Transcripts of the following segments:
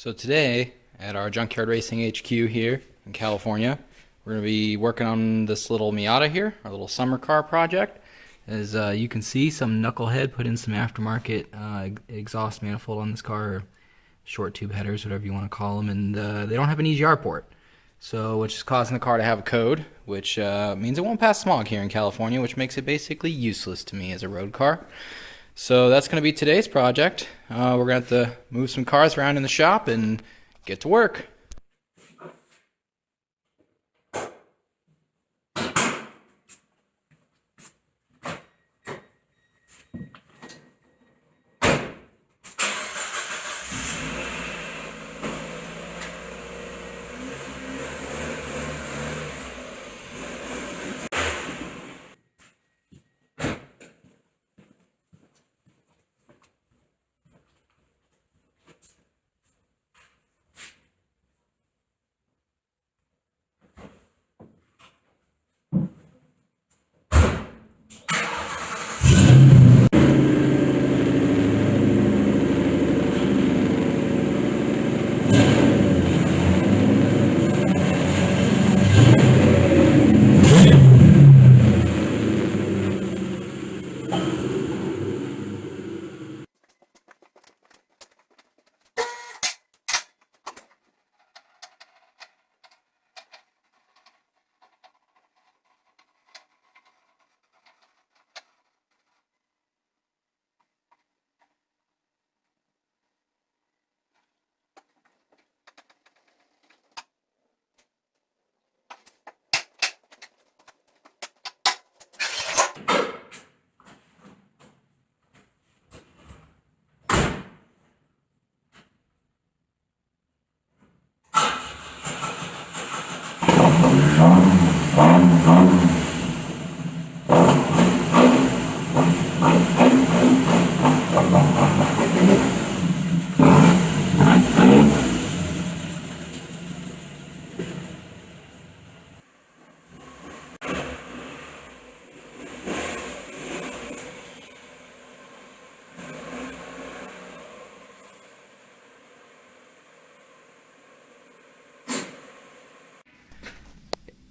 So today at our Junkyard Racing HQ here in California, we're going to be working on this little Miata here, our little summer car project. As you can see, some knucklehead put in some aftermarket exhaust manifold on this car, or short tube headers, whatever you want to call them, and they don't have an EGR port. So, which is causing the car to have a code, which means it won't pass smog here in California, which makes it basically useless to me as a road car. So that's going to be today's project. We're going to have to move some cars around in the shop and get to work.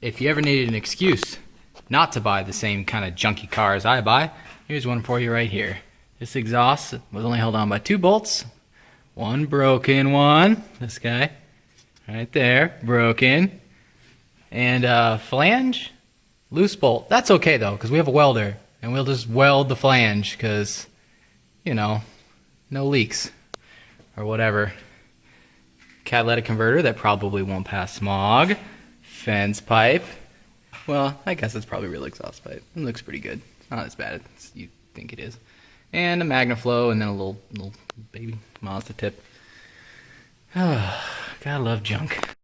If you ever needed an excuse not to buy the same kind of junky car as I buy, here's one for you right here. This exhaust was only held on by 2 bolts. One broken one, this guy, right there, broken. And flange, loose bolt. That's okay though, because we have a welder, and we'll just weld the flange, because, you know, no leaks, or whatever. Catalytic converter that probably won't pass smog. Fence pipe. Well, I guess it's probably real exhaust pipe. It looks pretty good. It's not as bad as you think it is. And a MagnaFlow, and then a little baby Mazda tip. Oh, gotta love junk.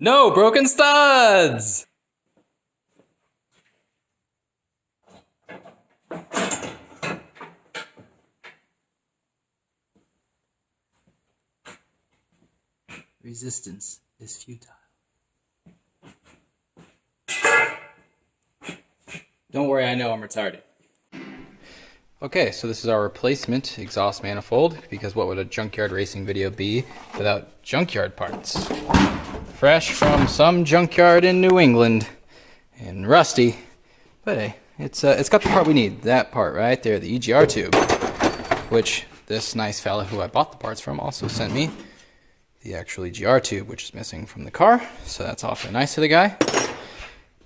No broken studs! Resistance is futile. Don't worry, I know I'm retarded. Okay, so this is our replacement exhaust manifold, because what would a Junkyard Racing video be without junkyard parts? Fresh from some junkyard in New England, and rusty, but hey, it's got the part we need, that part right there, the EGR tube, which this nice fella who I bought the parts from also sent me the actual EGR tube, which is missing from the car, so that's awfully nice of the guy.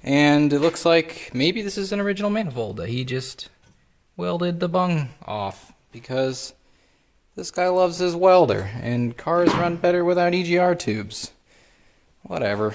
And it looks like maybe this is an original manifold that he just welded the bung off, because this guy loves his welder, and cars run better without EGR tubes. Whatever.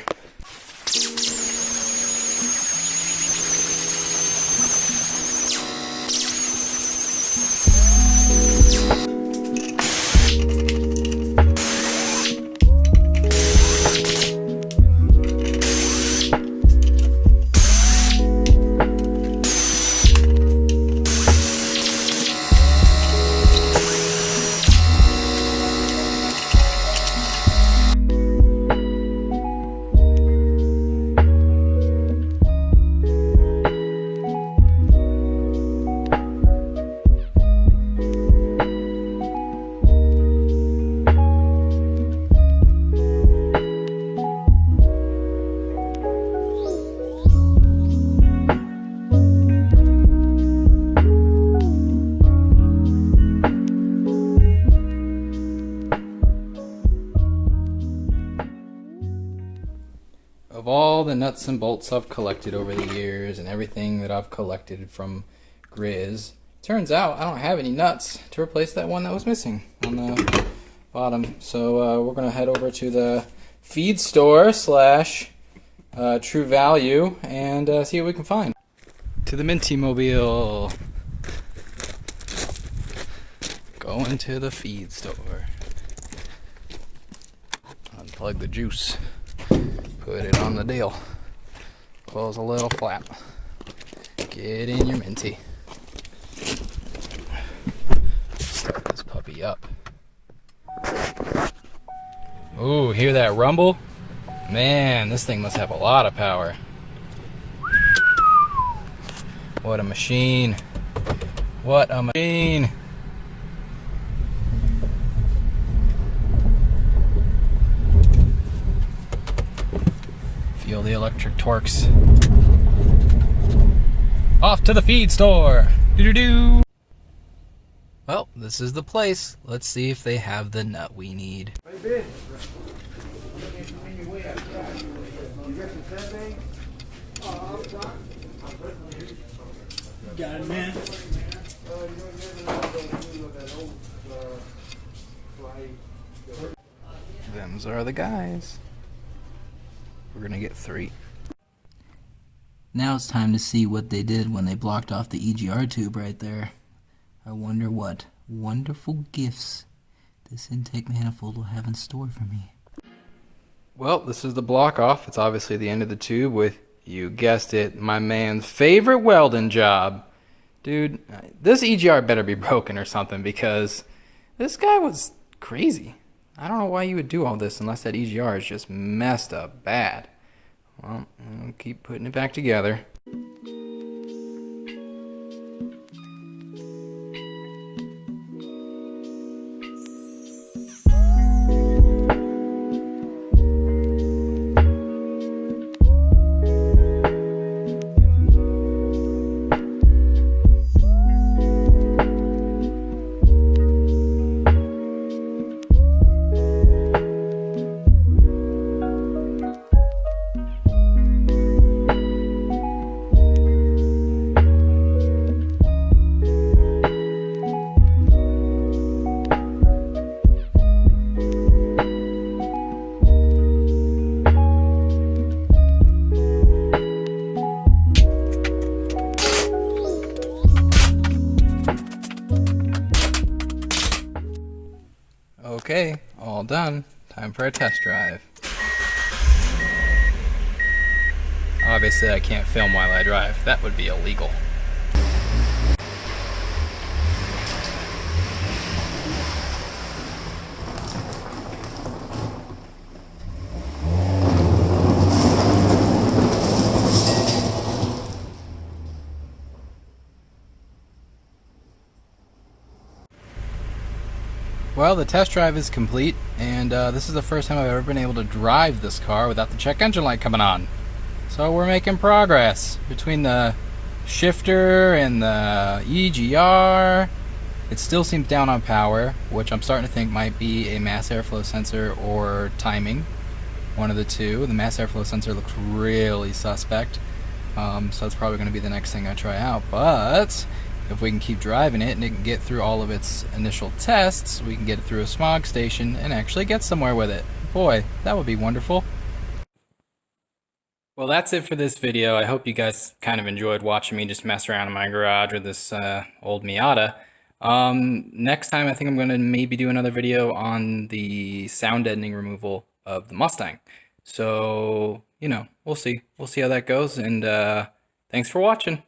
Of all the nuts and bolts I've collected over the years and everything that I've collected from Grizz, turns out I don't have any nuts to replace that one that was missing on the bottom. So we're going to head over to the feed store slash True Value and see what we can find. To the Minty Mobile. Going to the feed store. Unplug the juice. Put it on the deal. Close a little flap. Get in your Minty. Start this puppy up. Ooh, hear that rumble? Man, this thing must have a lot of power. What a machine. What a machine. Feel the electric torques. Off to the feed store. Doo-doo-doo. Well, this is the place. Let's see if they have the nut we need. Got it, man. Them's are the guys. We're gonna get 3. Now it's time to see what they did when they blocked off the EGR tube right there. I wonder what wonderful gifts this intake manifold will have in store for me. Well, this is the block off. It's obviously the end of the tube with, you guessed it, my man's favorite welding job. Dude, this EGR better be broken or something, because this guy was crazy. I don't know why you would do all this unless that EGR is just messed up bad. Well, I'll keep putting it back together. Okay, all done. Time for a test drive. Obviously I can't film while I drive. That would be illegal. Well, the test drive is complete, and this is the first time I've ever been able to drive this car without the check engine light coming on. So we're making progress between the shifter and the EGR. It still seems down on power, which I'm starting to think might be a mass airflow sensor or timing. One of the two. The mass airflow sensor looks really suspect, so that's probably going to be the next thing I try out. But if we can keep driving it and it can get through all of its initial tests, we can get it through a smog station and actually get somewhere with it. Boy, that would be wonderful. Well, that's it for this video. I hope you guys kind of enjoyed watching me just mess around in my garage with this old Miata. Next time I think I'm going to maybe do another video on the sound deadening removal of the Mustang. So, you know, we'll see. We'll see how that goes, and thanks for watching.